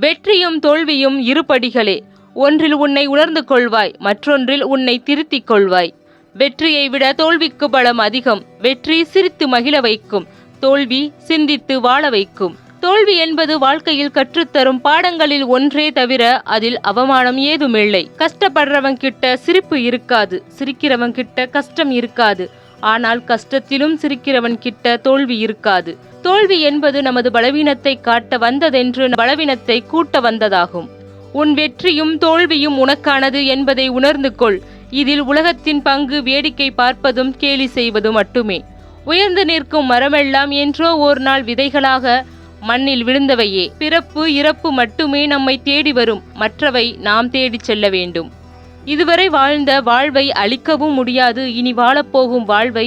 வெற்றியும் தோல்வியும் இருபடிகளே. ஒன்றில் உன்னை உணர்ந்து கொள்வாய், மற்றொன்றில் உன்னை திருத்திக் கொள்வாய். வெற்றியை விட தோல்விக்கு பலம் அதிகம். வெற்றி சிரித்து மகிழ வைக்கும், தோல்வி சிந்தித்து வாழ வைக்கும். தோல்வி என்பது வாழ்க்கையில் கற்றுத்தரும் பாடங்களில் ஒன்றே தவிர அதில் அவமானம் ஏதுமில்லை. கஷ்டப்படுறவன் கிட்ட சிரிப்பு இருக்காது, சிரிக்கிறவன் கிட்ட கஷ்டம் இருக்காது. ஆனால் கஷ்டத்திலும் சிரிக்கிறவன் கிட்ட தோல்வி இருக்காது. தோல்வி என்பது நமது பலவீனத்தை காட்ட வந்ததென்று பலவீனத்தை கூட்ட வந்ததாகும். உன் வெற்றியும் தோல்வியும் உனக்கானது என்பதை உணர்ந்து கொள். இதில் உலகத்தின் பங்கு வேடிக்கை பார்ப்பதும் கேலி செய்வதும் மட்டுமே. உயர்ந்து நிற்கும் மரமெல்லாம் என்றோ ஒரு நாள் விதைகளாக மண்ணில் விழுந்தவையே. பிறப்பு இறப்பு மட்டுமே நம்மை தேடி வரும், மற்றவை நாம் தேடி செல்ல வேண்டும். இதுவரை வாழ்ந்த வாழ்வை அழிக்கவும் முடியாது, இனி வாழப்போகும் வாழ்வை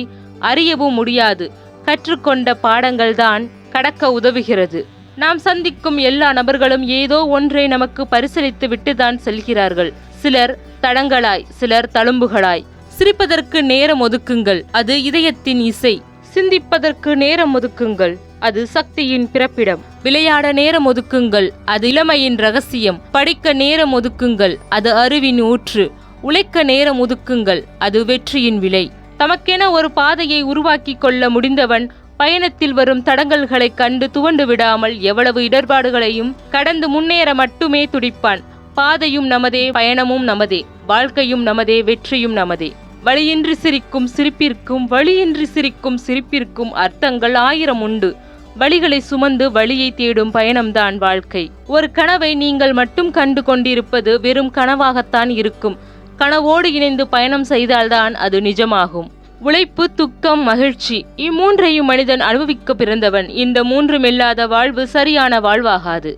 அறியவும் முடியாது. கற்றுக்கொண்ட பாடங்கள்தான் கடக்க உதவுகிறது. நாம் சந்திக்கும் எல்லா நபர்களும் ஏதோ ஒன்றை நமக்கு பரிசளித்து விட்டுதான் செல்கிறார்கள். சிலர் தடங்களாய், சிலர் தழும்புகளாய். சிரிப்பதற்கு நேரம் ஒதுக்குங்கள், அது இதயத்தின் இசை. சிந்திப்பதற்கு நேரம் ஒதுக்குங்கள், அது சக்தியின் பிறப்பிடம். விளையாட நேரம் ஒதுக்குங்கள், அது இளமையின் ரகசியம். படிக்க நேரம் ஒதுக்குங்கள், அது அறிவின் ஊற்று. உழைக்க நேரம் ஒதுக்குங்கள், அது வெற்றியின் விலை. தமக்கென ஒரு பாதையை உருவாக்கி கொள்ள முடிந்தவன் பயணத்தில் வரும் தடங்கல்களை கண்டு துவண்டு விடாமல் எவ்வளவு இடர்பாடுகளையும் கடந்து முன்னேற மட்டுமே துடிப்பான். பாதையும் நமதே, பயணமும் நமதே, வாழ்க்கையும் நமதே, வெற்றியும் நமதே. வழியின்றி சிரிக்கும் சிரிப்பிற்கும் வழியின்றி சிரிக்கும் சிரிப்பிற்கும் அர்த்தங்கள் 1000 உண்டு. வழிகளை சுமந்து வழியை தேடும் பயணம்தான் வாழ்க்கை. ஒரு கனவை நீங்கள் மட்டும் கண்டு கொண்டிருப்பது வெறும் கனவாகத்தான் இருக்கும். கனவோடு இணைந்து பயணம் செய்தால்தான் அது நிஜமாகும். உழைப்பு, துக்கம், மகிழ்ச்சி, இம்மூன்றையும் மனிதன் அனுபவிக்க பிறந்தவன். இந்த மூன்றுமில்லாத வாழ்வு சரியான வாழ்வாகாது.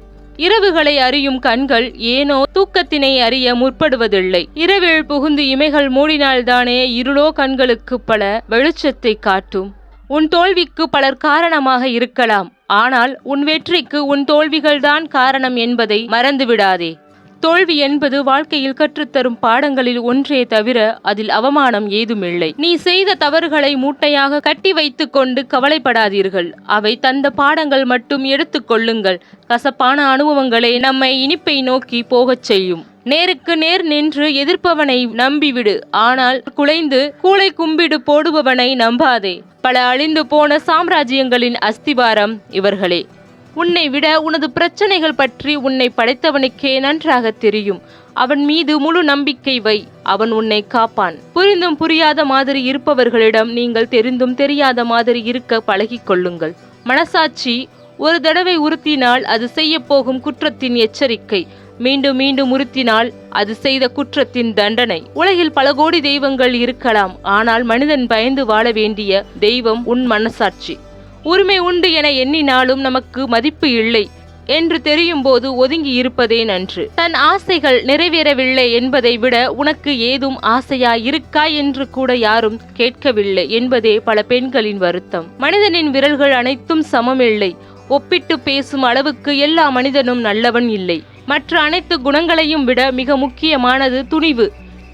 இரவுகளை அறியும் கண்கள் ஏனோ தூக்கத்தினை அறிய முற்படுவதில்லை. இரவில் புகுந்து இமைகள் மூடினால்தானே இருளோ கண்களுக்கு பல வெளிச்சத்தை காட்டும். உன் தோல்விக்கு பலர் காரணமாக இருக்கலாம், ஆனால் உன் வெற்றிக்கு உன் தோல்விகள்தான் காரணம் என்பதை மறந்துவிடாதே. தோல்வி என்பது வாழ்க்கையில் கற்றுத்தரும் பாடங்களில் ஒன்றே தவிர அதில் அவமானம் ஏதுமில்லை. நீ செய்த தவறுகளை மூட்டையாக கட்டி வைத்துக் கொண்டு கவலைப்படாதீர்கள். அவை தந்த பாடங்கள் மட்டும் எடுத்துக் கொள்ளுங்கள். கசப்பான அனுபவங்களே நம்மை இனிப்பை நோக்கி போகச் செய்யும். நேருக்கு நேர் நின்று எதிர்ப்பவனை நம்பிவிடு, ஆனால் குலைந்து கூளை கும்பிடு போடுபவனை நம்பாதே. பல அழிந்து போன சாம்ராஜ்யங்களின் அஸ்திவாரம் இவர்களே. உன்னை விட உனது பிரச்சனைகள் பற்றி உன்னை படைத்தவனுக்கே நன்றாக தெரியும். அவன் மீது முழு நம்பிக்கை வை, அவன் உன்னை காப்பான். புரிந்தும் புரியாத மாதிரி இருப்பவர்களிடம் நீங்கள் தெரிந்தும் தெரியாத மாதிரி இருக்க பழகிக் கொள்ளுங்கள். மனசாட்சி ஒரு தடவை உறுத்தினால் அது செய்ய போகும் குற்றத்தின் எச்சரிக்கை. மீண்டும் மீண்டும் உறுத்தினால் அது செய்த குற்றத்தின் தண்டனை. உலகில் பல கோடி தெய்வங்கள் இருக்கலாம், ஆனால் மனிதன் பயந்து வாழ வேண்டிய தெய்வம் உன் மனசாட்சி. உரிமை உண்டு என எண்ணினாலும் நமக்கு மதிப்பு இல்லை என்று தெரியும் போது ஒதுங்கி இருப்பதே நன்று. தன் ஆசைகள் நிறைவேறவில்லை என்பதை விட உனக்கு ஏதும் ஆசையா இருக்கா என்று கூட யாரும் கேட்கவில்லை என்பதே பல பெண்களின் வருத்தம். மனிதனின் விரல்கள் அனைத்தும் சமமில்லை. ஒப்பிட்டு பேசும் அளவுக்கு எல்லா மனிதனும் நல்லவன் இல்லை. மற்ற அனைத்து குணங்களையும் விட மிக முக்கியமானது துணிவு.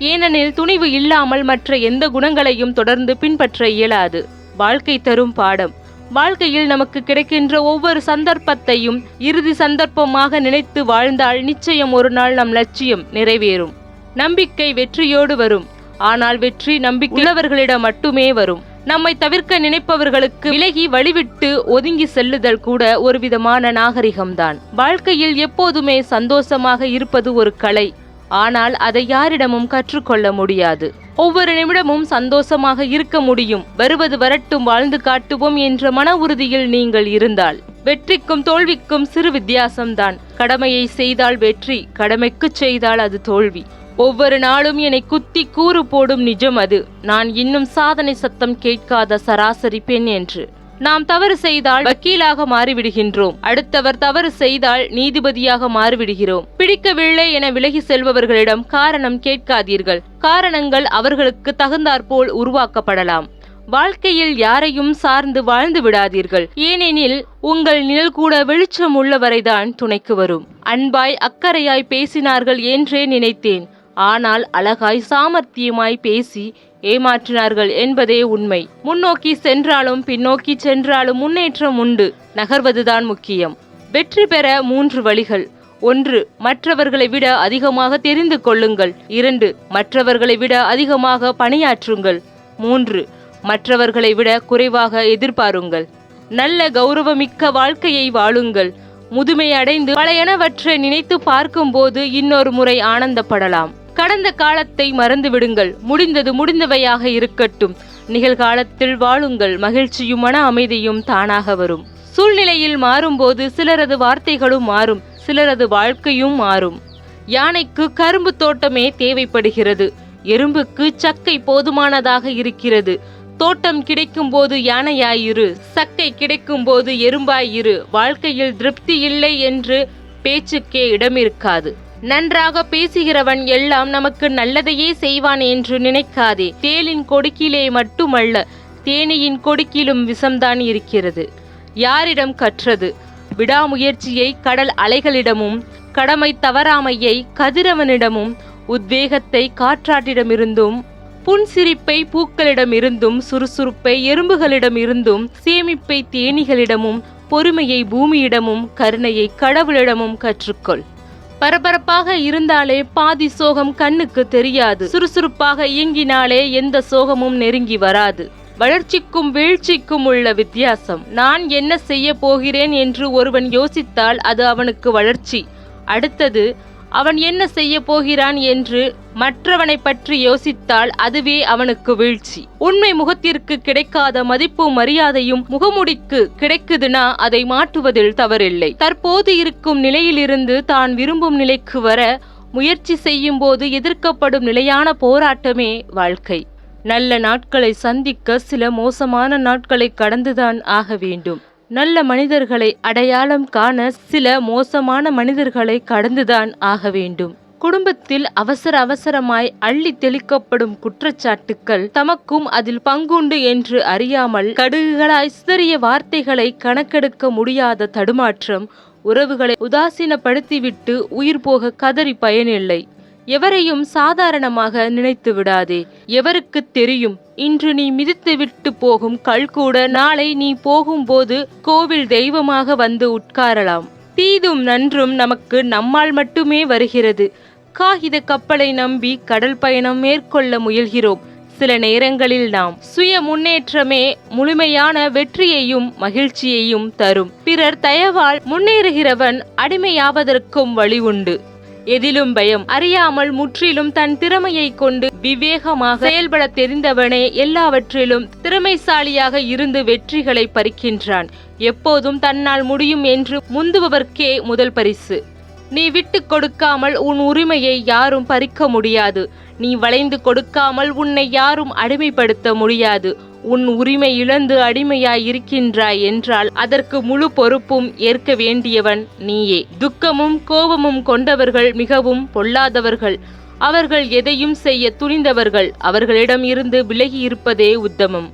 ஏனெனில் துணிவு இல்லாமல் மற்ற எந்த குணங்களையும் தொடர்ந்து பின்பற்ற இயலாது. வாழ்க்கை தரும் பாடம். வாழ்க்கையில் நமக்கு கிடைக்கின்ற ஒவ்வொரு சந்தர்ப்பத்தையும் இறுதி சந்தர்ப்பமாக நினைத்து வாழ்ந்தால் நிச்சயம் ஒரு நாள் நம் லட்சியம் நிறைவேறும். நம்பிக்கை வெற்றியோடு வரும், ஆனால் வெற்றி நம்பிக்கை உள்ளவர்களிடம் மட்டுமே வரும். நம்மை தவிர்க்க நினைப்பவர்களுக்கு விலகி வழிவிட்டு ஒதுங்கி செல்லுதல் கூட ஒரு விதமான நாகரிகம்தான். வாழ்க்கையில் எப்போதுமே சந்தோஷமாக இருப்பது ஒரு கலை, ஆனால் அதை யாரிடமும் கற்றுக்கொள்ள முடியாது. ஒவ்வொரு நிமிடமும் சந்தோஷமாக இருக்க முடியும். வருவது வரட்டும், வாழ்ந்து காட்டுவோம் என்ற மன உறுதியில் நீங்கள் இருந்தால் வெற்றிக்கும் தோல்விக்கும் சிறு வித்தியாசம்தான். கடமையை செய்தால் வெற்றி, கடமைக்கு செய்தால் அது தோல்வி. ஒவ்வொரு நாளும் என்னை குத்தி கூறு போடும் நிஜம் அது. நான் இன்னும் சாதனை சத்தம் கேட்காத சராசரி பெண் என்று. நாம் தவறு செய்தால் வக்கீலாக மாறிவிடுகின்றோம். அடுத்தவர் தவறு செய்தால் நீதிபதியாக மாறிவிடுகிறோம். பிடிக்கவில்லை என விலகி செல்பவர்களிடம் காரணம் கேட்காதீர்கள். காரணங்கள் அவர்களுக்கு தகுந்தாற்போல் உருவாக்கப்படலாம். வாழ்க்கையில் யாரையும் சார்ந்து வாழ்ந்து விடாதீர்கள். ஏனெனில் உங்கள் நிழல் கூட வெளிச்சம் உள்ளவரைதான் துணைக்கு வரும். அன்பாய் அக்கறையாய் பேசினார்கள் என்றே நினைத்தேன். ஆனால் அழகாய் சாமர்த்தியமாய் பேசி ஏமாற்றினார்கள் என்பதே உண்மை. முன்னோக்கி சென்றாலும் பின்னோக்கி சென்றாலும் முன்னேற்றம் உண்டு. நகர்வதுதான் முக்கியம். வெற்றி பெற 3 வழிகள். 1. மற்றவர்களை விட அதிகமாக தெரிந்து கொள்ளுங்கள். 2. மற்றவர்களை விட அதிகமாக பணியாற்றுங்கள். 3. மற்றவர்களை விட குறைவாக எதிர்பாருங்கள். நல்ல கௌரவமிக்க வாழ்க்கையை வாழுங்கள். முதுமை அடைந்து பழையனவற்றை நினைத்து பார்க்கும்போது இன்னொரு முறை ஆனந்தப்படலாம். கடந்த காலத்தை மறந்துவிடுங்கள். முடிந்தது முடிந்தவையாக இருக்கட்டும். நிகழ்காலத்தில் வாழுங்கள். மகிழ்ச்சியும் மன அமைதியும் தானாக வரும். சூழ்நிலையில் மாறும்போது சிலரது வார்த்தைகளும் மாறும், சிலரது வாழ்க்கையும் மாறும். யானைக்கு கரும்பு தோட்டமே தேவைப்படுகிறது, எறும்புக்கு சக்கை போதுமானதாக இருக்கிறது. தோட்டம் கிடைக்கும் போது யானையாயிரு, சக்கை கிடைக்கும் போது எறும்பாயிரு. வாழ்க்கையில் திருப்தி இல்லை என்று பேச்சுக்கே இடமிருக்காது. நன்றாக பேசுகிறவன் எல்லாம் நமக்கு நல்லதையே செய்வான் என்று நினைக்காதே. தேளின் கொடுக்கிலே மட்டுமல்ல, தேனியின் கொடுக்கிலும் விஷம்தான் இருக்கிறது. யாரிடம் கற்றது? விடாமுயற்சியை கடல் அலைகளிடமும், கடமை தவறாமையை கதிரவனிடமும், உத்வேகத்தை காற்றாட்டிடமிருந்தும், புன்சிரிப்பை பூக்களிடமிருந்தும், சுறுசுறுப்பை எறும்புகளிடமிருந்தும், சேமிப்பை தேனீகளிடமும், பொறுமையை பூமியிடமும், கருணையை கடவுளிடமும் கற்றுக்கொள். பரபரப்பாக இருந்தாலே பாதி சோகம் கண்ணுக்கு தெரியாது. சுறுசுறுப்பாக இயங்கினாலே எந்த சோகமும் நெருங்கி வராது. வளர்ச்சிக்கும் வீழ்ச்சிக்கும் உள்ள வித்தியாசம். நான் என்ன செய்ய போகிறேன் என்று ஒருவன் யோசித்தால் அது அவனுக்கு வளர்ச்சி. அடுத்தது, அவன் என்ன செய்ய போகிறான் என்று மற்றவனை பற்றி யோசித்தால் அதுவே அவனுக்கு வீழ்ச்சி. உண்மை முகத்திற்கு கிடைக்காத மதிப்பும் மரியாதையும் முகமுடிக்கு கிடைக்குதுன்னா அதை மாற்றுவதில் தவறில்லை. தற்போது இருக்கும் நிலையிலிருந்து தான் விரும்பும் நிலைக்கு வர முயற்சி செய்யும் போது எதிர்க்கப்படும் நிலையான போராட்டமே வாழ்க்கை. நல்ல நாட்களை சந்திக்க சில மோசமான நாட்களை கடந்துதான் ஆக வேண்டும். நல்ல மனிதர்களை அடையாளம் காண சில மோசமான மனிதர்களை கடந்துதான் ஆக வேண்டும். குடும்பத்தில் அவசரமாய் அள்ளி தெளிக்கப்படும் குற்றச்சாட்டுக்கள் தமக்கும் அதில் பங்குண்டு என்று அறியாமல் கடுகுகளாய் சிதறிய வார்த்தைகளை கணக்கெடுக்க முடியாத தடுமாற்றம், உறவுகளை உதாசீனப்படுத்திவிட்டு உயிர் போக கதறி பயனில்லை. எவரையும் சாதாரணமாக நினைத்து விடாதே. எவருக்கு தெரியும், இன்று நீ மிதித்து விட்டு போகும் கல் கூட நாளை நீ போகும்போது கோவில் தெய்வமாக வந்து உட்காரலாம். தீதும் நன்றும் நமக்கு நம்மால் மட்டுமே வருகிறது. காகித கப்பலை நம்பி கடல் பயணம் மேற்கொள்ள முயல்கிறோம். சில நேரங்களில் நாம் சுய முன்னேற்றமே முழுமையான வெற்றியையும் மகிழ்ச்சியையும் தரும். பிறர் தயவால் முன்னேறுகிறவன் அடிமையாவதற்கும் வழி உண்டு. எதிலும் பயம் அறியாமல் முற்றிலும் தன் திறமையை கொண்டு விவேகமாக செயல்பட தெரிந்தவனே எல்லாவற்றிலும் திறமைசாலியாக இருந்து வெற்றிகளை பறிக்கின்றான். எப்போதும் தன்னால் முடியும் என்று முந்துபவர்க்கே முதல் பரிசு. நீ விட்டு கொடுக்காமல் உன் உரிமையை யாரும் பறிக்க முடியாது. நீ வளைந்து கொடுக்காமல் உன்னை யாரும் அடிமைப்படுத்த முடியாது. உன் உரிமை இழந்து அடிமையாய் இருக்கின்றாய் என்றால் அதற்கு முழு பொறுப்பும் ஏற்க வேண்டியவன் நீயே. துக்கமும் கோபமும் கொண்டவர்கள் மிகவும் பொல்லாதவர்கள். அவர்கள் எதையும் செய்ய துணிந்தவர்கள். அவர்களிடம் இருந்து விலகி இருப்பதே உத்தமம்.